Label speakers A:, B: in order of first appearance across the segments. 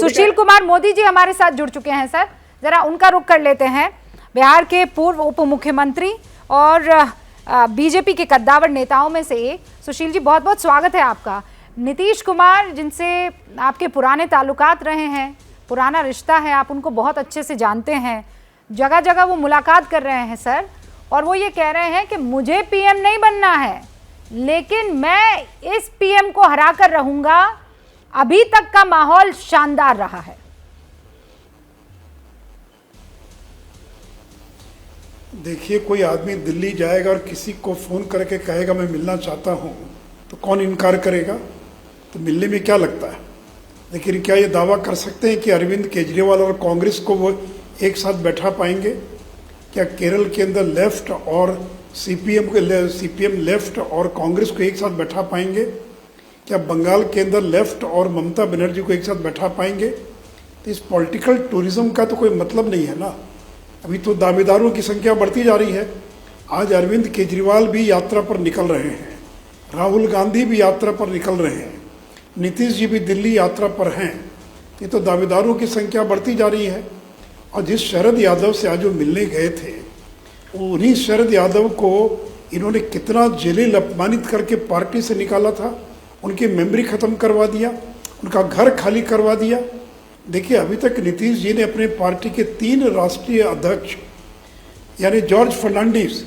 A: सुशील कुमार मोदी जी हमारे साथ जुड़ चुके हैं सर, जरा उनका रुख कर लेते हैं। बिहार के पूर्व उप मुख्यमंत्री और बीजेपी के कद्दावर नेताओं में से एक। सुशील जी, बहुत बहुत स्वागत है आपका। नीतीश कुमार, जिनसे आपके पुराने ताल्लुकात रहे हैं, पुराना रिश्ता है, आप उनको बहुत अच्छे से जानते हैं, जगह जगह वो मुलाकात कर रहे हैं सर, और वो ये कह रहे हैं कि मुझे पीएम नहीं बनना है, लेकिन मैं इस पीएम को हरा कर रहूंगा। अभी तक का माहौल शानदार रहा है।
B: देखिए, कोई आदमी दिल्ली जाएगा और किसी को फोन करके कहेगा मैं मिलना चाहता हूं, तो कौन इनकार करेगा? तो मिलने में क्या लगता है? लेकिन क्या ये दावा कर सकते हैं कि अरविंद केजरीवाल और कांग्रेस को वो एक साथ बैठा पाएंगे? क्या केरल के अंदर लेफ्ट और सीपीएम लेफ्ट और कांग्रेस को एक साथ बैठा पाएंगे? क्या बंगाल के अंदर लेफ्ट और ममता बनर्जी को एक साथ बैठा पाएंगे? तो इस पॉलिटिकल टूरिज्म का तो कोई मतलब नहीं है ना। अभी तो दावेदारों की संख्या बढ़ती जा रही है। आज अरविंद केजरीवाल भी यात्रा पर निकल रहे हैं, राहुल गांधी भी यात्रा पर निकल रहे हैं, नीतीश जी भी दिल्ली यात्रा पर हैं। ये तो दावेदारों की संख्या बढ़ती जा रही है। और जिस शरद यादव से आज वो मिलने गए थे, उन्हीं शरद यादव को इन्होंने कितना जलील अपमानित करके पार्टी से निकाला था, उनकी मेमोरी खत्म करवा दिया, उनका घर खाली करवा दिया। देखिए, अभी तक नीतीश जी ने अपने पार्टी के 3 राष्ट्रीय अध्यक्ष यानी जॉर्ज फर्नांडिस,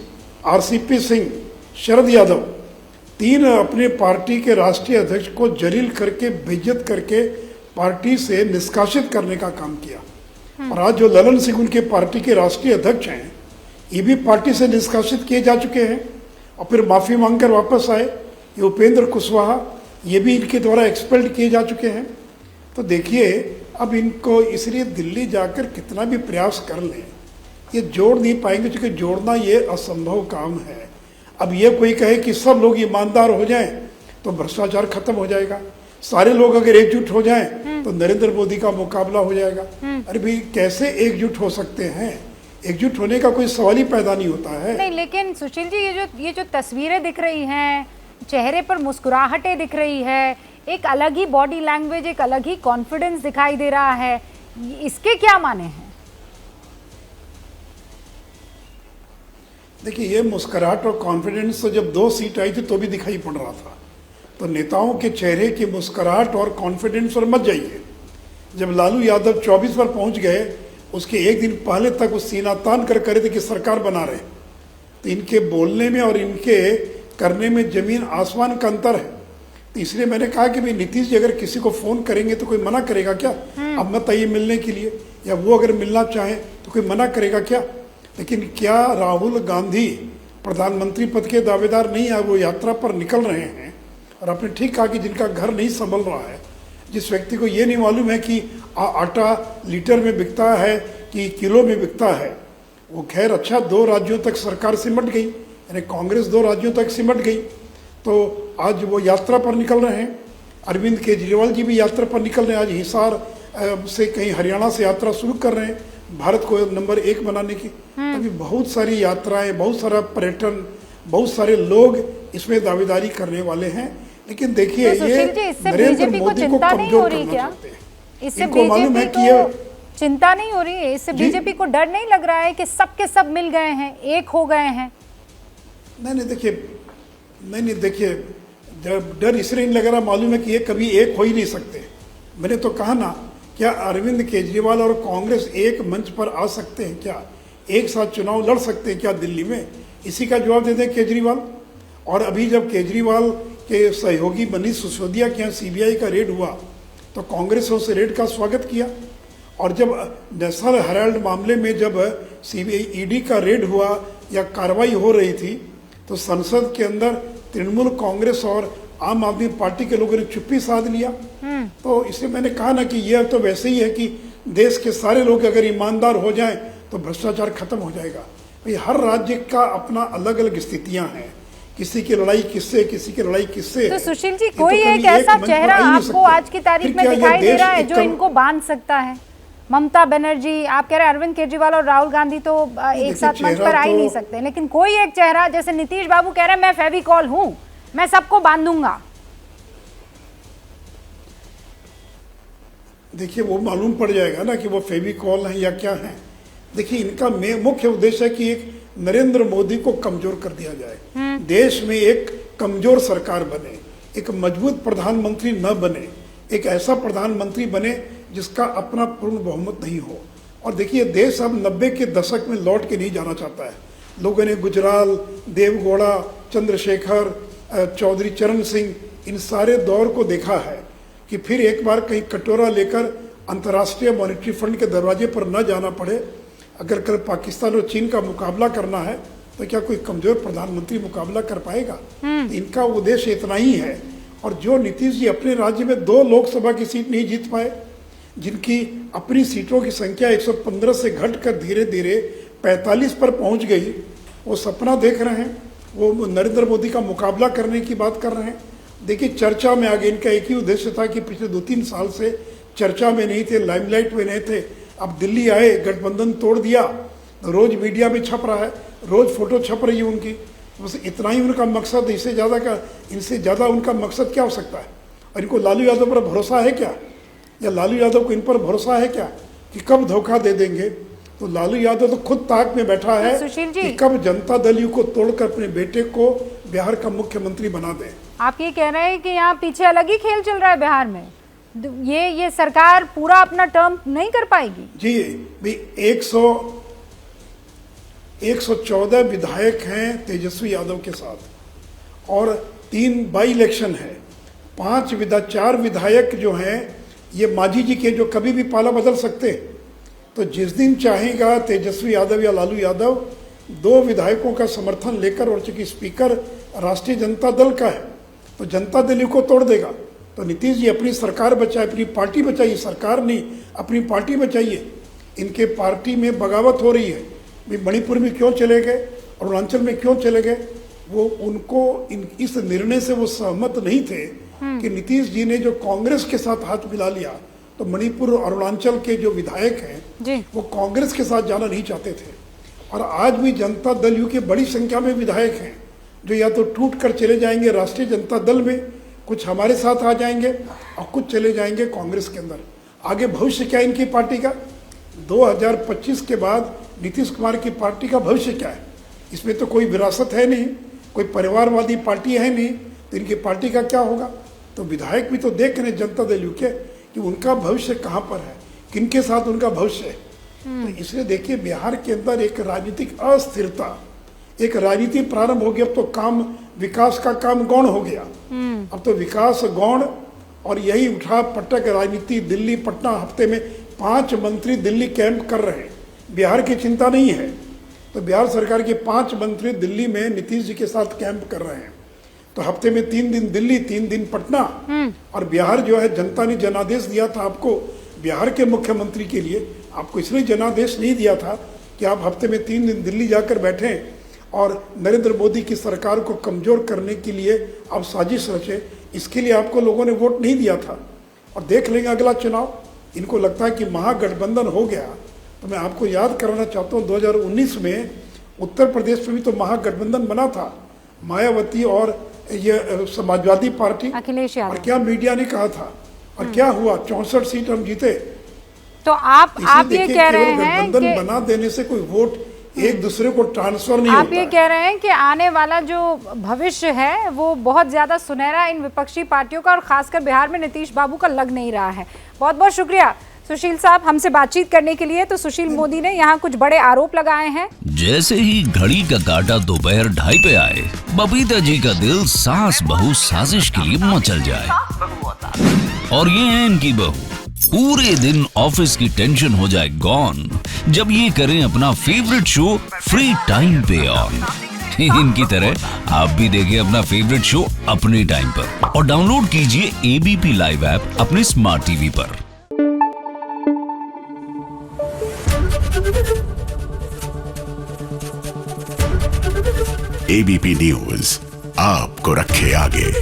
B: आरसीपी सिंह, शरद यादव, 3 अपने पार्टी के राष्ट्रीय अध्यक्ष को जलील करके, बेइज्जत करके पार्टी से निष्कासित करने का काम किया। और आज जो ललन सिंह उनके पार्टी के राष्ट्रीय अध्यक्ष हैं, ये भी पार्टी से निष्कासित किए जा चुके हैं और फिर माफी मांगकर वापस आए। ये उपेंद्र कुशवाहा, ये भी इनके द्वारा एक्सपेल्ड किए जा चुके हैं। तो देखिए, अब इनको इसलिए दिल्ली जाकर कितना भी प्रयास कर लें, ये जोड़ नहीं पाएंगे, क्योंकि जोड़ना ये असंभव काम है। अब ये कोई कहे कि सब लोग ईमानदार हो जाएं तो भ्रष्टाचार खत्म हो जाएगा, सारे लोग अगर एकजुट हो जाएं तो नरेंद्र मोदी का मुकाबला हो जाएगा। अरे भाई, कैसे एकजुट हो सकते हैं? एकजुट होने का कोई सवाल ही पैदा नहीं होता है।
A: नहीं, लेकिन सुशील जी, ये जो तस्वीरें दिख रही हैं, चेहरे पर मुस्कुराहटें दिख रही है, एक अलग ही बॉडी लैंग्वेज, एक अलग ही कॉन्फिडेंस दिखाई दे रहा है, इसके क्या माने हैं?
B: देखिए, ये मुस्कुराहट और कॉन्फिडेंस तो जब 2 सीट आई थी तो भी दिखाई पड़ रहा था। तो नेताओं के चेहरे की मुस्कुराहट और कॉन्फिडेंस पर मत जाइए। जब लालू यादव 24 पर पहुंच गए, उसके एक दिन पहले तक वो सीना तान कर रहे थे कि सरकार बना रहे। तो इनके बोलने में और इनके करने में जमीन आसमान का अंतर है। तो इसलिए मैंने कहा कि भाई, नीतीश जी अगर किसी को फोन करेंगे तो कोई मना करेगा क्या? अब मत आइए मिलने के लिए, या वो अगर मिलना चाहे तो कोई मना करेगा क्या? लेकिन क्या राहुल गांधी प्रधानमंत्री पद के दावेदार नहीं है? वो यात्रा पर निकल रहे हैं। और आपने ठीक कहा कि जिनका घर नहीं संभल रहा है, जिस व्यक्ति को ये नहीं मालूम है कि आटा लीटर में बिकता है कि किलो में बिकता है, वो खैर अच्छा 2 राज्यों तक सरकार सिमट गई, यानी कांग्रेस 2 राज्यों तक सिमट गई। तो आज वो यात्रा पर निकल रहे हैं। अरविंद केजरीवाल जी भी यात्रा पर निकल रहे हैं। आज हिसार से कहीं हरियाणा से यात्रा शुरू कर रहे हैं, भारत को नंबर 1 बनाने की। अभी बहुत सारी यात्राएं, बहुत सारा पर्यटन, बहुत सारे लोग इसमें दावेदारी करने वाले हैं। लेकिन देखिए,
A: तो
B: ये
A: नरेंद्र मोदी को कमजोर करना चाहते हैं। इससे मालूम है कि चिंता नहीं हो रही है? इससे बीजेपी को डर नहीं लग रहा है कि सबके सब मिल गए हैं, एक हो गए हैं?
B: नहीं, देखिए, डर इसलिए नहीं लग रहा, मालूम है कि ये कभी एक हो ही नहीं सकते। मैंने तो कहा ना, क्या अरविंद केजरीवाल और कांग्रेस एक मंच पर आ सकते हैं क्या? एक साथ चुनाव लड़ सकते हैं क्या दिल्ली में? इसी का जवाब दे दें केजरीवाल। और अभी जब केजरीवाल के सहयोगी मनीष सिसोदिया के यहाँ सीबीआई का रेड हुआ, तो कांग्रेस ने उस रेड का स्वागत किया। और जब नेशनल हेराल्ड मामले में जब सीबीआई ईडी का रेड हुआ या कार्रवाई हो रही थी, तो संसद के अंदर तृणमूल कांग्रेस और आम आदमी पार्टी के लोगों ने चुप्पी साध लिया। तो इसलिए मैंने कहा ना कि यह तो वैसे ही है कि देश के सारे लोग अगर ईमानदार हो जाएं तो भ्रष्टाचार खत्म हो जाएगा। भाई, हर राज्य का अपना अलग अलग स्थितियां हैं, किसी की लड़ाई किससे, किसी की लड़ाई किससे।
A: तो सुशील जी, कोई एक ऐसा चेहरा आपको आज की तारीख में दिखाई दे रहा है जो इनको बांध सकता है? ममता बनर्जी, आप कह रहे हैं अरविंद केजरीवाल और राहुल गांधी तो एक साथ मंच पर आ ही नहीं सकते, लेकिन कोई एक चेहरा, जैसे नीतीश बाबू कह रहे हैं मैं फेविकॉल हूं, मैं सबको बांधूंगा।
B: देखिए वो मालूम पड़ जाएगा ना कि वो फेविकॉल है या क्या है। देखिए इनका मुख्य उद्देश्य है कि एक नरेंद्र मोदी को कमजोर कर दिया जाए, देश में एक कमजोर सरकार बने, एक मजबूत प्रधानमंत्री न बने, एक ऐसा प्रधानमंत्री बने जिसका अपना पूर्ण बहुमत नहीं हो। और देखिए देश अब 90 के दशक में लौट के नहीं जाना चाहता है। लोगों ने गुजराल, देवगौड़ा, चंद्रशेखर, चौधरी चरण सिंह, इन सारे दौर को देखा है कि फिर एक बार कहीं कटोरा लेकर अंतर्राष्ट्रीय मॉनेटरी फंड के दरवाजे पर न जाना पड़े। अगर कल पाकिस्तान और चीन का मुकाबला करना है तो क्या कोई कमजोर प्रधानमंत्री मुकाबला कर पाएगा? इनका उद्देश्य इतना ही है। और जो नीतीश जी अपने राज्य में 2 लोकसभा की सीट नहीं जीत पाए, जिनकी अपनी सीटों की संख्या 115 से घटकर धीरे धीरे 45 पर पहुंच गई, वो सपना देख रहे हैं, वो नरेंद्र मोदी का मुकाबला करने की बात कर रहे हैं। देखिए चर्चा में आगे इनका एक ही उद्देश्य था कि पिछले 2-3 साल से चर्चा में नहीं थे, लाइमलाइट में नहीं थे। अब दिल्ली आए, गठबंधन तोड़ दिया, रोज मीडिया में छप रहा है, रोज फोटो छप रही है उनकी। बस इतना ही उनका मकसद, इससे ज़्यादा क्या, इनसे ज़्यादा उनका मकसद क्या हो सकता है? और इनको लालू यादव पर भरोसा है क्या, या लालू यादव को इन पर भरोसा है क्या कि कब धोखा दे देंगे? तो लालू यादव तो खुद ताक में बैठा है कि कब जनता दल यू को तोड़कर अपने बेटे को बिहार का मुख्यमंत्री बना दे।
A: आप ये कह रहे हैं कि यहाँ पीछे अलग ही खेल चल रहा है बिहार में, ये सरकार पूरा अपना टर्म नहीं कर पाएगी? जी
B: भी 114 विधायक हैं तेजस्वी यादव के साथ, और 3 बाई इलेक्शन है। 4 विधायक जो हैं ये मांझी जी के, जो कभी भी पाला बदल सकते हैं। तो जिस दिन चाहेगा तेजस्वी यादव या लालू यादव 2 विधायकों का समर्थन लेकर, और चूंकि स्पीकर राष्ट्रीय जनता दल का है तो जनता दल को तोड़ देगा। तो नीतीश जी अपनी सरकार बचाए, अपनी पार्टी बचाइए, सरकार नहीं, अपनी पार्टी बचाइए। इनके पार्टी में बगावत हो रही है। भी मणिपुर में क्यों चले गए, अरुणाचल में क्यों चले गए? वो उनको इस निर्णय से वो सहमत नहीं थे कि नीतीश जी ने जो कांग्रेस के साथ हाथ मिला लिया, तो मणिपुर और अरुणाचल के जो विधायक हैं वो कांग्रेस के साथ जाना नहीं चाहते थे। और आज भी जनता दल यू के बड़ी संख्या में विधायक हैं जो या तो टूट कर चले जाएंगे राष्ट्रीय जनता दल में, कुछ हमारे साथ आ जाएंगे और कुछ चले जाएंगे कांग्रेस के अंदर। आगे भविष्य क्या इनकी पार्टी का? 2025 के बाद नीतीश कुमार की पार्टी का भविष्य क्या है? इसमें तो कोई विरासत है नहीं, कोई परिवारवादी पार्टी है नहीं, तो इनकी पार्टी का क्या होगा? तो विधायक भी तो देख रहे जनता दल यू के कि उनका भविष्य कहाँ पर है, किनके साथ उनका भविष्य है। तो इसलिए देखिए बिहार के अंदर एक राजनीतिक अस्थिरता, एक राजनीति प्रारंभ हो गई। अब तो काम, विकास का काम गौण हो गया। अब तो विकास गौण, और यही उठा पटक राजनीति। दिल्ली पटना हफ्ते में 5 मंत्री दिल्ली कैंप कर रहे हैं, बिहार की चिंता नहीं है। तो बिहार सरकार के 5 मंत्री दिल्ली में नीतीश जी के साथ कैंप कर रहे हैं। तो हफ्ते में 3 दिन दिल्ली, 3 दिन पटना। और बिहार जो है, जनता ने जनादेश दिया था आपको बिहार के मुख्यमंत्री के लिए। आपको इसलिए जनादेश नहीं दिया था कि आप हफ्ते में 3 दिन दिल्ली जाकर बैठें और नरेंद्र मोदी की सरकार को कमजोर करने के लिए आप साजिश रचे। इसके लिए आपको लोगों ने वोट नहीं दिया था। और देख लेंगे अगला चुनाव, इनको लगता है कि महागठबंधन हो गया। तो मैं आपको याद कराना चाहता हूँ 2019 में उत्तर प्रदेश में भी तो महागठबंधन बना था, मायावती और ये समाजवादी पार्टी,
A: अखिलेश यादव।
B: और क्या मीडिया ने कहा था और क्या हुआ? 64 सीट हम जीते।
A: तो आप ये कह रहे हैं
B: कि बना देने से कोई वोट एक दूसरे को ट्रांसफर नहीं होता।
A: आप ये कह रहे हैं कि आने वाला जो भविष्य है वो बहुत ज्यादा सुनहरा इन विपक्षी पार्टियों का, और खासकर बिहार में नीतीश बाबू का लग नहीं रहा है। बहुत बहुत शुक्रिया सुशील साहब हमसे बातचीत करने के लिए। तो सुशील मोदी ने यहाँ कुछ बड़े आरोप लगाए हैं।
C: जैसे ही घड़ी का काटा दोपहर 2:30 पे आए, बबीता जी का दिल सास बहू साजिश के लिए मचल जाए। और ये है इनकी बहू, पूरे दिन ऑफिस की टेंशन हो जाए गॉन जब ये करें अपना फेवरेट शो फ्री टाइम पे ऑन। इनकी तरह आप भी देखें अपना फेवरेट शो अपने टाइम पर, और डाउनलोड कीजिए ABP लाइव ऐप अपने स्मार्ट टीवी पर।
D: ABP न्यूज आपको रखे आगे।